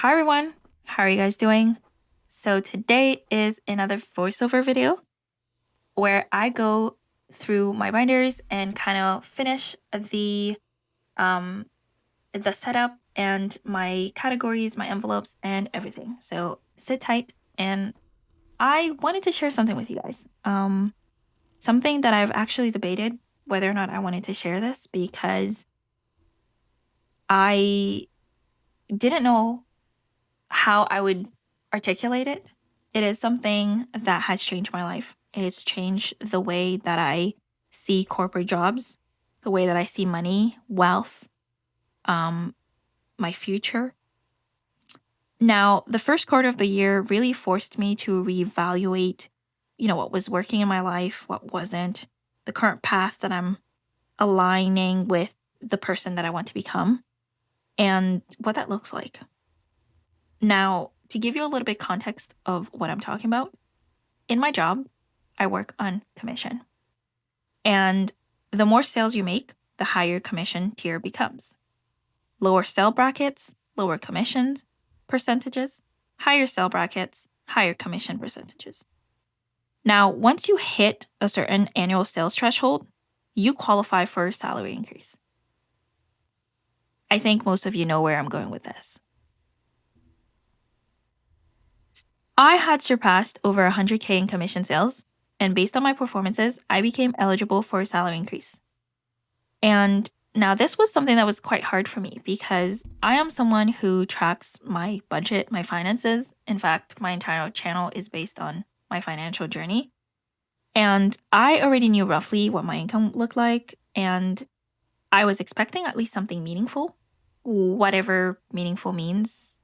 Hi everyone, how are you guys doing? So today is another voiceover video where I go through my binders and kind of finish the setup and my categories, my envelopes, and everything. So sit tight, and I wanted to share something with you guys. Something that I've actually debated whether or not I wanted to share this because I didn't know how I would articulate it. It is something that has changed my life. It's changed the way that I see corporate jobs, the way that I see money, wealth, my future. Now, the first quarter of the year really forced me to reevaluate, what was working in my life, what wasn't, the current path that I'm aligning with the person that I want to become, and what that looks like. Now, to give you a little bit context of what I'm talking about, in my job, I work on commission. And the more sales you make, the higher commission tier becomes. Lower sale brackets, lower commission percentages, higher sale brackets, higher commission percentages. Now, once you hit a certain annual sales threshold, you qualify for a salary increase. I think most of you know where I'm going with this. I had surpassed over 100K in commission sales, and based on my performances, I became eligible for a salary increase. And now this was something that was quite hard for me because I am someone who tracks my budget, my finances. In fact, my entire channel is based on my financial journey. And I already knew roughly what my income looked like, and I was expecting at least something meaningful, whatever meaningful means,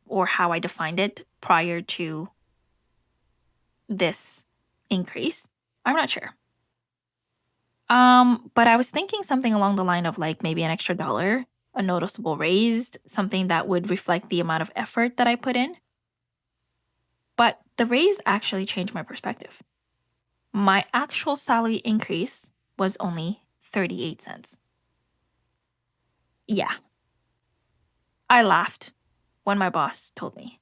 or how I defined it prior to this increase. I'm not sure. But I was thinking something along the line of like maybe an extra dollar, a noticeable raise, something that would reflect the amount of effort that I put in. But the raise actually changed my perspective. My actual salary increase was only 38 cents. Yeah. I laughed when my boss told me.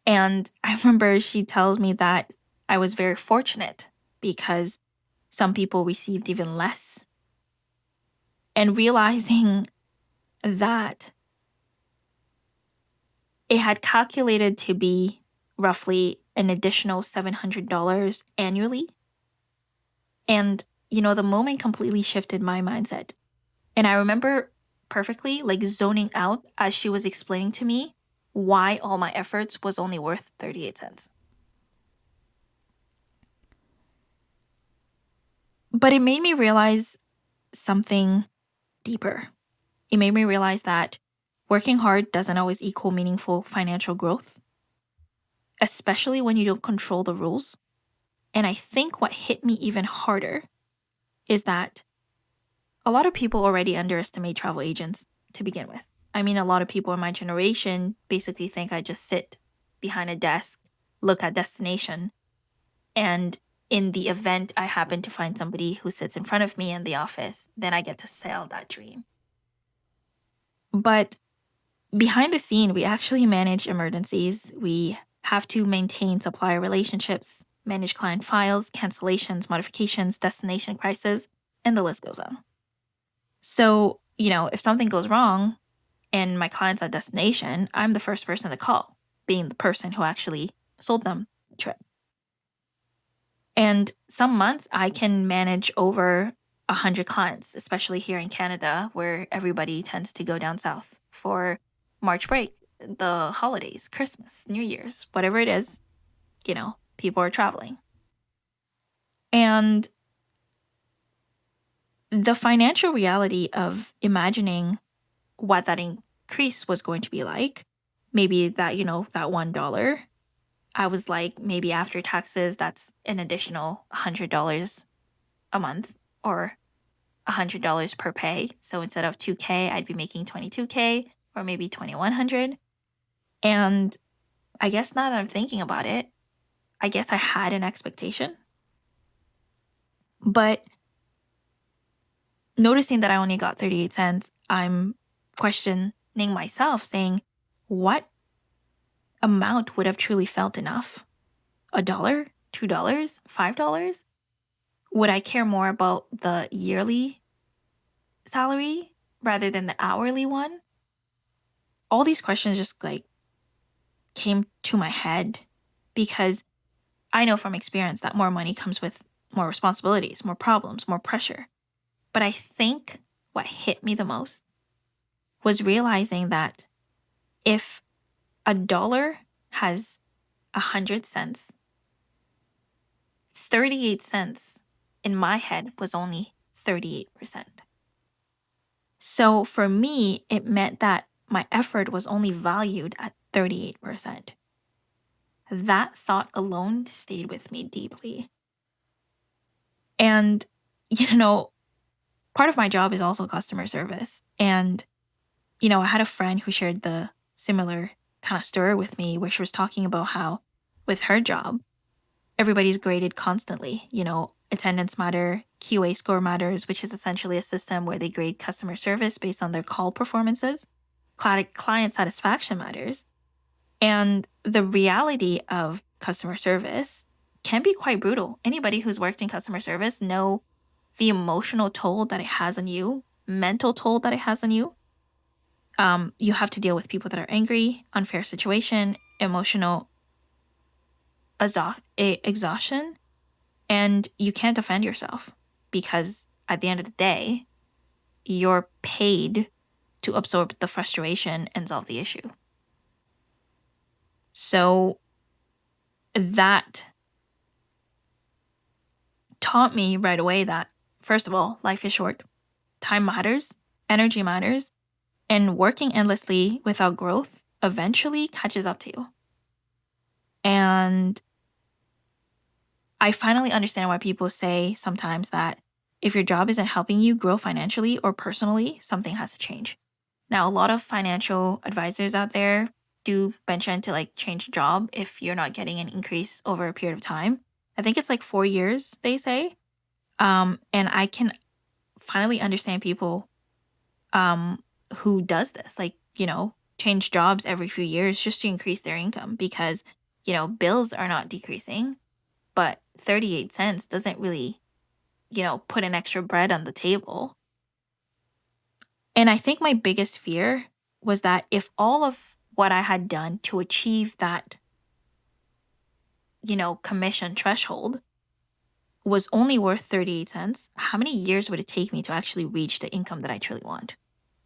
And I remember she tells me that I was very fortunate because some people received even less. And realizing that it had calculated to be roughly an additional $700 annually. And, the moment completely shifted my mindset. And I remember perfectly like zoning out as she was explaining to me why all my efforts was only worth 38 cents. But it made me realize something deeper. It made me realize that working hard doesn't always equal meaningful financial growth, especially when you don't control the rules. And I think what hit me even harder is that a lot of people already underestimate travel agents to begin with. I mean, a lot of people in my generation basically think I just sit behind a desk, look at destination, and in the event I happen to find somebody who sits in front of me in the office, then I get to sell that dream. But behind the scene, we actually manage emergencies. We have to maintain supplier relationships, manage client files, cancellations, modifications, destination crises, and the list goes on. So, if something goes wrong and my client's at destination, I'm the first person to call, being the person who actually sold them the trip. And some months I can manage over 100 clients, especially here in Canada, where everybody tends to go down south for March break, the holidays, Christmas, New Year's, whatever it is, people are traveling. And the financial reality of imagining what that increase was going to be like, maybe that, that $1, I was like, maybe after taxes, that's an additional $100 a month or $100 per pay. So instead of 2K, I'd be making 22K or maybe 2,100. And I guess now that I'm thinking about it, I guess I had an expectation. But noticing that I only got 38 cents, I'm questioning myself saying, what amount would have truly felt enough? $1, $2, $5? Would I care more about the yearly salary rather than the hourly one? All these questions just came to my head because I know from experience that more money comes with more responsibilities, more problems, more pressure. But I think what hit me the most was realizing that if $1 has 100 cents, 38 cents in my head was only 38%. So for me, it meant that my effort was only valued at 38%. That thought alone stayed with me deeply. And, part of my job is also customer service. And, I had a friend who shared the similar kind of story with me where she was talking about how with her job, everybody's graded constantly. Attendance matter, QA score matters, which is essentially a system where they grade customer service based on their call performances. Client satisfaction matters. And the reality of customer service can be quite brutal. Anybody who's worked in customer service know the emotional toll that it has on you, mental toll that it has on you. You have to deal with people that are angry, unfair situation, emotional exhaustion, and you can't defend yourself because at the end of the day, you're paid to absorb the frustration and solve the issue. So that taught me right away that, first of all, life is short, time matters, energy matters, and working endlessly without growth eventually catches up to you. And I finally understand why people say sometimes that if your job isn't helping you grow financially or personally, something has to change. Now, a lot of financial advisors out there do venture into change job if you're not getting an increase over a period of time. I think it's 4 years, they say. And I can finally understand people who does this, change jobs every few years just to increase their income because, bills are not decreasing, but 38 cents doesn't really, put an extra bread on the table. And I think my biggest fear was that if all of what I had done to achieve that, commission threshold was only worth 38 cents, how many years would it take me to actually reach the income that I truly want?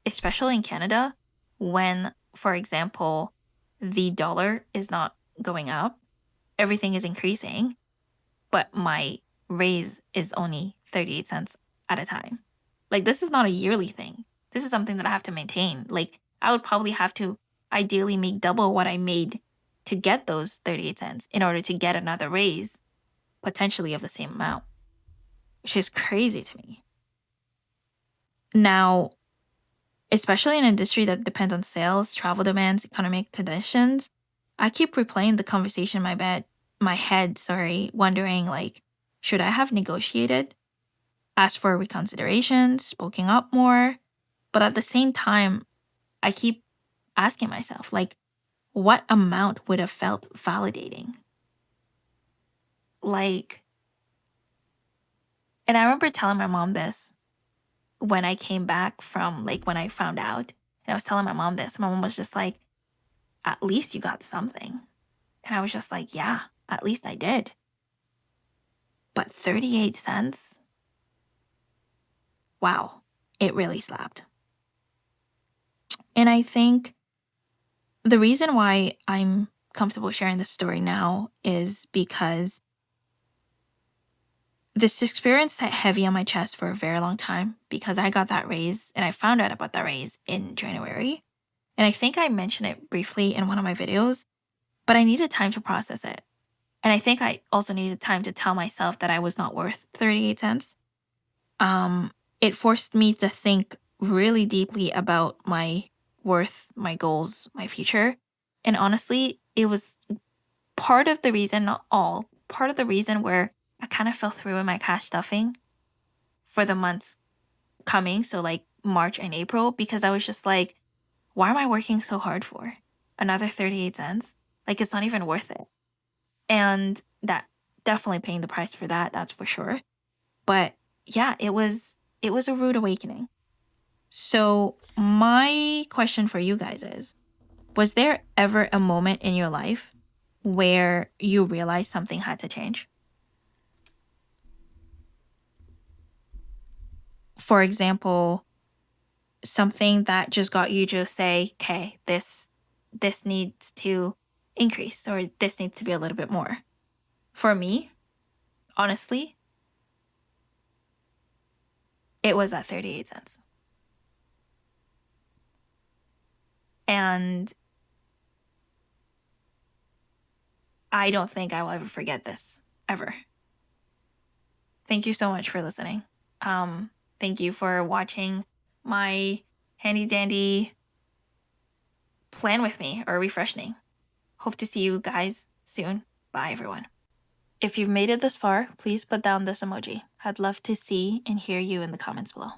Especially in Canada, when, for example, the dollar is not going up, everything is increasing, but my raise is only 38 cents at a time. This is not a yearly thing. This is something that I have to maintain. I would probably have to ideally make double what I made to get those 38 cents in order to get another raise, potentially of the same amount, which is crazy to me. Now, especially in an industry that depends on sales, travel demands, economic conditions, I keep replaying the conversation in my head, wondering should I have negotiated, asked for reconsideration, spoken up more? But at the same time, I keep asking myself, what amount would have felt validating? And I remember telling my mom this when I came back from, when I found out. And I was telling my mom this. My mom was just like, at least you got something. And I was just like, yeah, at least I did. But 38 cents? Wow, it really slapped. And I think the reason why I'm comfortable sharing this story now is because this experience sat heavy on my chest for a very long time because I got that raise and I found out about that raise in January. And I think I mentioned it briefly in one of my videos, but I needed time to process it. And I think I also needed time to tell myself that I was not worth 38 cents. It forced me to think really deeply about my worth, my goals, my future. And honestly, it was part of the reason, not all, part of the reason where I kind of fell through in my cash stuffing for the months coming. So March and April, because I was just like, why am I working so hard for? another 38 cents. Like, it's not even worth it. And that definitely paying the price for that, that's for sure. But yeah, it was a rude awakening. So my question for you guys is, was there ever a moment in your life where you realized something had to change? For example, something that just got you to say, okay, this needs to increase, or this needs to be a little bit more. For me, honestly, it was at 38 cents. And I don't think I will ever forget this, ever. Thank you so much for listening. Thank you for watching my handy dandy plan with me, or refreshing. Hope to see you guys soon. Bye, everyone. If you've made it this far, please put down this emoji. I'd love to see and hear you in the comments below.